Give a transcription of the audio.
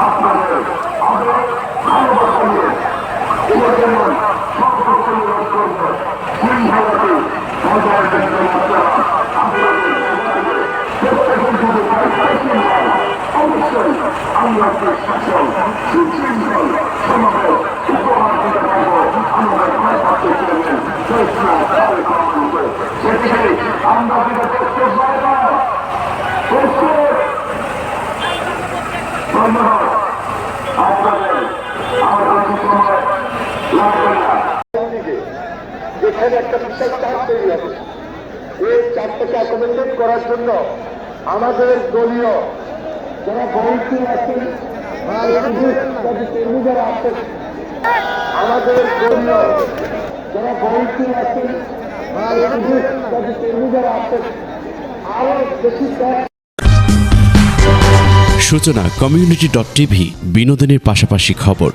আপনাদের আবেগ ভালোবাসা নিয়ে এবার যেমন সর্বোচ্চ নিয়োগ করবে সেইভাবে বজায় রাখবেন আপনারা। আপনাদের প্রত্যেকের যদি পাইছেন হয় অবশ্যই আমরা যে শাসন সুশৃঙ্খল সমাবেশ উপহার দিতে পারবো আমাদের ভারপ্রাপ্ত চেয়ারম্যান সেদিকে আমরা যেটা করতে পারবো ধন্যবাদ আপনাদের। আমার কাছে সময় লাগবে না। এখানে একটা বিশাল চাপ তৈরি হবে। এই চাপটাকে অ্যাকোমোডেট করার জন্য আমাদের দলীয় যারা বয়সী আছেন যারা আছেন আমাদের দলীয় যারা বয়সী আছেন যারা আছেন আরো বেশি সূচনা community.tv বিনোদনের পাশাপাশি খবর।